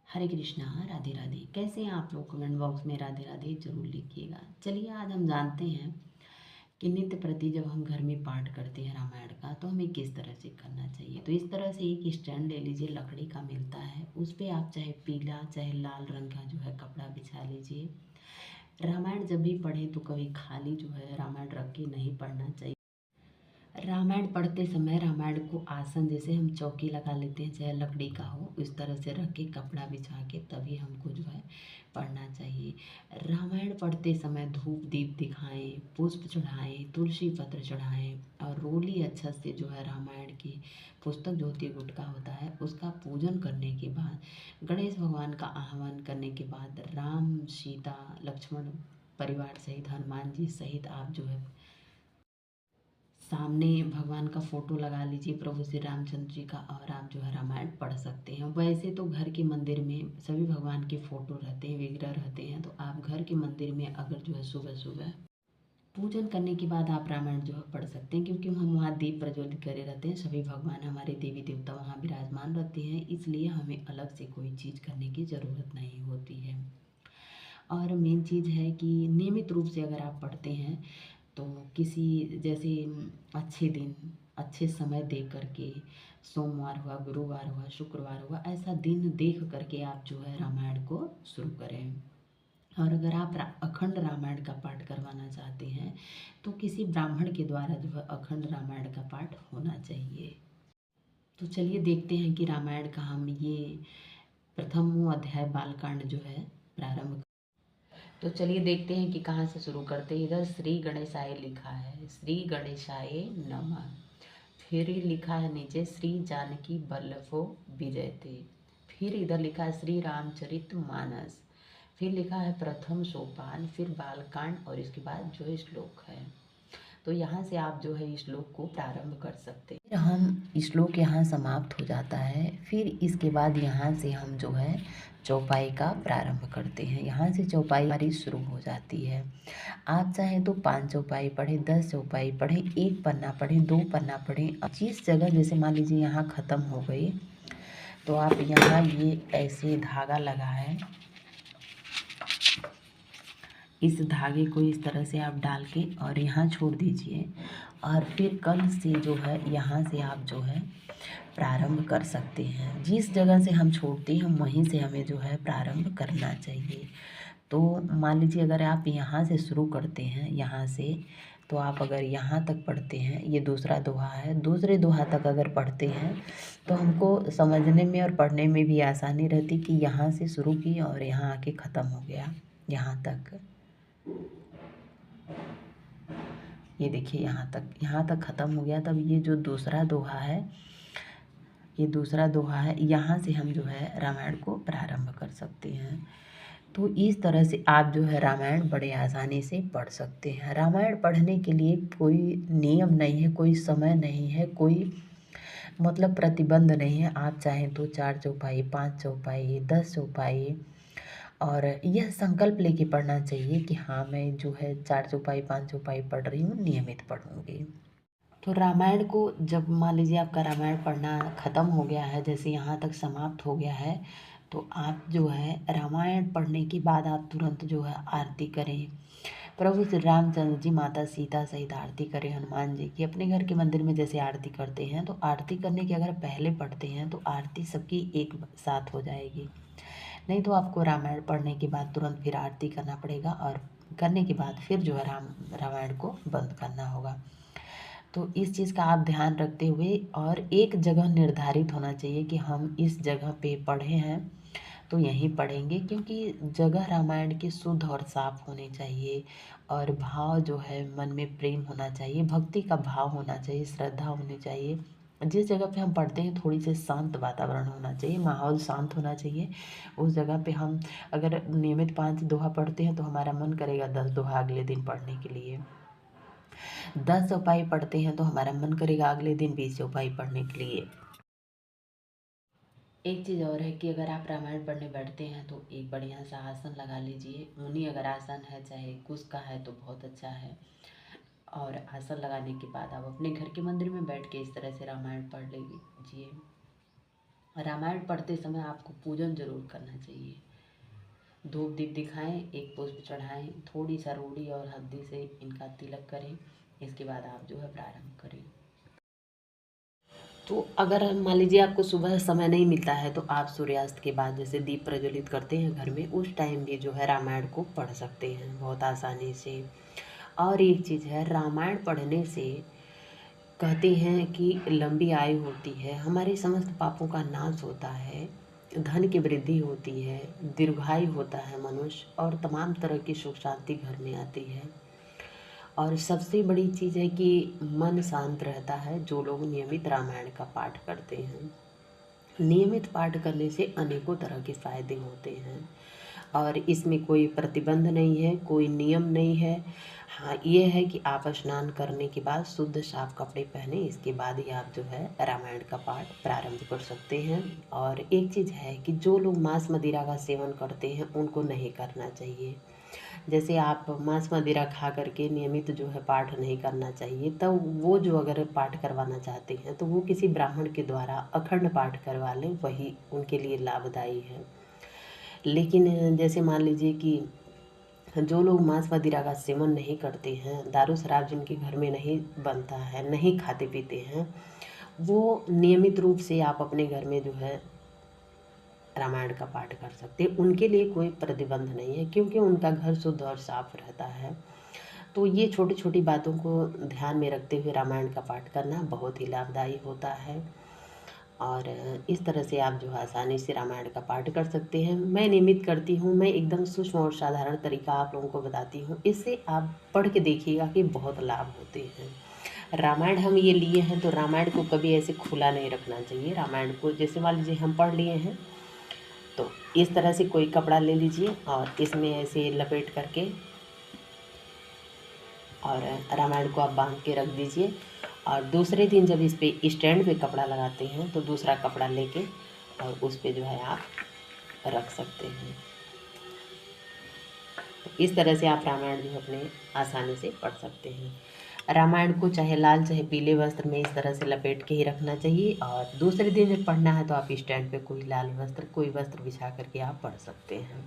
हरे कृष्णा। राधे राधे। कैसे हैं आप लोग? कमेंट बॉक्स में राधे राधे जरूर लिखिएगा। चलिए आज हम जानते हैं कि नित्य प्रति जब हम घर में पाठ करते हैं रामायण का तो हमें किस तरह से करना चाहिए। तो इस तरह से एक स्टैंड ले लीजिए, लकड़ी का मिलता है। उस पर आप चाहे पीला चाहे लाल रंग का जो है कपड़ा बिछा लीजिए। रामायण जब भी पढ़ें तो कभी खाली जो है रामायण रख के नहीं पढ़ना चाहिए। रामायण पढ़ते समय रामायण को आसन, जैसे हम चौकी लगा लेते हैं चाहे लकड़ी का हो, इस तरह से रख के कपड़ा बिछा के तभी हमको जो है पढ़ना चाहिए। रामायण पढ़ते समय धूप दीप दिखाएं, पुष्प चढ़ाएं, तुलसी पत्र चढ़ाएं और रोली अक्षत से जो है रामायण की पुस्तक जो होती है, गुटका होता है, उसका पूजन करने के बाद गणेश भगवान का आह्वान करने के बाद राम सीता लक्ष्मण परिवार सहित हनुमान जी सहित आप जो है सामने भगवान का फोटो लगा लीजिए, प्रभु श्री रामचंद्र जी का, और आप जो है रामायण पढ़ सकते हैं। वैसे तो घर के मंदिर में सभी भगवान के फोटो रहते हैं, विग्रह रहते हैं, तो आप घर के मंदिर में अगर जो है सुबह सुबह पूजन करने के बाद आप रामायण जो है पढ़ सकते हैं, क्योंकि हम वहाँ दीप प्रज्वलित करे रहते हैं। सभी भगवान हमारे देवी देवता वहाँ विराजमान रहते हैं, इसलिए हमें अलग से कोई चीज़ करने की ज़रूरत नहीं होती है। और मेन चीज़ है कि नियमित रूप से अगर आप पढ़ते हैं तो किसी जैसे अच्छे दिन अच्छे समय देख करके, सोमवार हुआ, गुरुवार हुआ, शुक्रवार हुआ, ऐसा दिन देख करके आप जो है रामायण को शुरू करें। और अगर आप अखंड रामायण का पाठ करवाना चाहते हैं तो किसी ब्राह्मण के द्वारा जो है अखंड रामायण का पाठ होना चाहिए। तो चलिए देखते हैं कि रामायण का हम ये प्रथम अध्याय बालकांड जो है प्रारंभ। तो चलिए देखते हैं कि कहाँ से शुरू करते हैं। इधर श्री गणेशाय लिखा है, श्री गणेशाय नमः। फिर लिखा है नीचे श्री जानकी वल्लभो विजयते। फिर इधर लिखा है श्री रामचरित मानस। फिर लिखा है प्रथम सोपान, फिर बालकांड, और इसके बाद जो श्लोक है। तो यहाँ से आप जो है श्लोक को प्रारंभ कर सकते हैं। फिर हम श्लोक यहाँ समाप्त हो जाता है। फिर इसके बाद यहाँ से हम जो है चौपाई का प्रारंभ करते हैं। यहाँ से चौपाई हमारी शुरू हो जाती है। आप चाहें तो 5 चौपाई पढ़ें, 10 चौपाई पढ़ें, 1 पन्ना पढ़ें, 2 पन्ना पढ़ें। अब जिस जगह जैसे मान लीजिए यहाँ ख़त्म हो गई तो आप यहाँ ये ऐसे धागा लगा है, इस धागे को इस तरह से आप डाल के और यहाँ छोड़ दीजिए। और फिर कल से जो है यहाँ से आप जो है प्रारंभ कर सकते हैं। जिस जगह से हम छोड़ते हैं वहीं से हमें जो है प्रारंभ करना चाहिए। तो मान लीजिए अगर आप यहाँ से शुरू करते हैं, यहाँ से, तो आप अगर यहाँ तक पढ़ते हैं, ये दूसरा दोहा है, दूसरे दोहा तक अगर पढ़ते हैं तो हमको समझने में और पढ़ने में भी आसानी रहती कि यहाँ से शुरू की और यहाँ आके ख़त्म हो गया यहाँ तक। ये देखिए यहाँ तक ख़त्म हो गया। तब ये जो दूसरा दोहा है, ये दूसरा दोहा है, यहाँ से हम जो है रामायण को प्रारंभ कर सकते हैं। तो इस तरह से आप जो है रामायण बड़े आसानी से पढ़ सकते हैं। रामायण पढ़ने के लिए कोई नियम नहीं है, कोई समय नहीं है, कोई मतलब प्रतिबंध नहीं है। आप चाहें तो 4 चौपाई, 5 चौपाई, 10 चौपाई, और यह संकल्प लेके पढ़ना चाहिए कि हाँ मैं जो है 4 चौपाई 5 चौपाई पढ़ रही हूँ, नियमित पढ़ूँगी। तो रामायण को जब मान लीजिए आपका रामायण पढ़ना ख़त्म हो गया है, जैसे यहाँ तक समाप्त हो गया है, तो आप जो है रामायण पढ़ने के बाद आप तुरंत जो है आरती करें। प्रभु श्री रामचंद्र जी, माता सीता सहित आरती करें, हनुमान जी की। अपने घर के मंदिर में जैसे आरती करते हैं, तो आरती करने के अगर पहले पढ़ते हैं तो आरती सबकी एक साथ हो जाएगी। नहीं तो आपको रामायण पढ़ने के बाद तुरंत फिर आरती करना पड़ेगा, और करने के बाद फिर जो है रामायण को बंद करना होगा। तो इस चीज़ का आप ध्यान रखते हुए, और एक जगह निर्धारित होना चाहिए कि हम इस जगह पे पढ़े हैं तो यहीं पढ़ेंगे, क्योंकि जगह रामायण की शुद्ध और साफ होनी चाहिए, और भाव जो है मन में प्रेम होना चाहिए, भक्ति का भाव होना चाहिए, श्रद्धा होनी चाहिए। जिस जगह पे हम पढ़ते हैं थोड़ी सी शांत वातावरण होना चाहिए, माहौल शांत होना चाहिए। उस जगह पे हम अगर नियमित 5 दोहा पढ़ते हैं तो हमारा मन करेगा 10 दोहा अगले दिन पढ़ने के लिए। 10 चौपाई पढ़ते हैं तो हमारा मन करेगा अगले दिन 20 चौपाई पढ़ने के लिए। एक चीज़ और है कि अगर आप रामायण पढ़ने बैठते हैं तो एक बढ़िया सा आसन लगा लीजिए। ऊनी अगर आसन है, चाहे कुश का है, तो बहुत अच्छा है। और आसन लगाने के बाद आप अपने घर के मंदिर में बैठ के इस तरह से रामायण पढ़ लीजिए। रामायण पढ़ते समय आपको पूजन जरूर करना चाहिए। धूप दीप दिखाएं, एक पुष्प चढ़ाएं, थोड़ी सा रोड़ी और हल्दी से इनका तिलक करें। इसके बाद आप जो है प्रारंभ करें। तो अगर मान लीजिए आपको सुबह समय नहीं मिलता है तो आप सूर्यास्त के बाद जैसे दीप प्रज्वलित करते हैं घर में, उस टाइम भी जो है रामायण को पढ़ सकते हैं बहुत आसानी से। और एक चीज़ है, रामायण पढ़ने से कहते हैं कि लंबी आयु होती है, हमारे समस्त पापों का नाश होता है, धन की वृद्धि होती है, दीर्घायु होता है मनुष्य, और तमाम तरह की सुख शांति घर में आती है। और सबसे बड़ी चीज़ है कि मन शांत रहता है जो लोग नियमित रामायण का पाठ करते हैं। नियमित पाठ करने से अनेकों तरह के फायदे होते हैं और इसमें कोई प्रतिबंध नहीं है, कोई नियम नहीं है। हाँ, ये है कि आप स्नान करने के बाद शुद्ध साफ कपड़े पहने, इसके बाद ही आप जो है रामायण का पाठ प्रारंभ कर सकते हैं। और एक चीज़ है कि जो लोग मांस मदिरा का सेवन करते हैं उनको नहीं करना चाहिए। जैसे आप मांस मदिरा खा करके नियमित जो है पाठ नहीं करना चाहिए, तो वो जो अगर पाठ करवाना चाहते हैं तो वो किसी ब्राह्मण के द्वारा अखंड पाठ करवा लें, वही उनके लिए लाभदायी है। लेकिन जैसे मान लीजिए कि जो लोग मांस मदिरा का सेवन नहीं करते हैं, दारू शराब जिनके घर में नहीं बनता है, नहीं खाते पीते हैं, वो नियमित रूप से आप अपने घर में जो है रामायण का पाठ कर सकते हैं। उनके लिए कोई प्रतिबंध नहीं है क्योंकि उनका घर शुद्ध और साफ रहता है। तो ये छोटी छोटी बातों को ध्यान में रखते हुए रामायण का पाठ करना बहुत ही लाभदायी होता है। और इस तरह से आप जो है आसानी से रामायण का पाठ कर सकते हैं। मैं नियमित करती हूँ, मैं एकदम सूक्ष्म और साधारण तरीका आप लोगों को बताती हूँ, इससे आप पढ़ के देखिएगा कि बहुत लाभ होते हैं। रामायण हम ये लिए हैं तो रामायण को कभी ऐसे खुला नहीं रखना चाहिए। रामायण को जैसे मान लीजिए हम पढ़ लिए हैं तो इस तरह से कोई कपड़ा ले लीजिए और इसमें ऐसे लपेट करके और रामायण को आप बांध के रख दीजिए। और दूसरे दिन जब इस पे स्टैंड पे कपड़ा लगाते हैं तो दूसरा कपड़ा लेके और उस पे जो है आप रख सकते हैं। तो इस तरह से आप रामायण जो अपने आसानी से पढ़ सकते हैं। रामायण को चाहे लाल चाहे पीले वस्त्र में इस तरह से लपेट के ही रखना चाहिए और दूसरे दिन जब पढ़ना है तो आप स्टैंड पे कोई लाल वस्त्र, कोई वस्त्र बिछा करके आप पढ़ सकते हैं।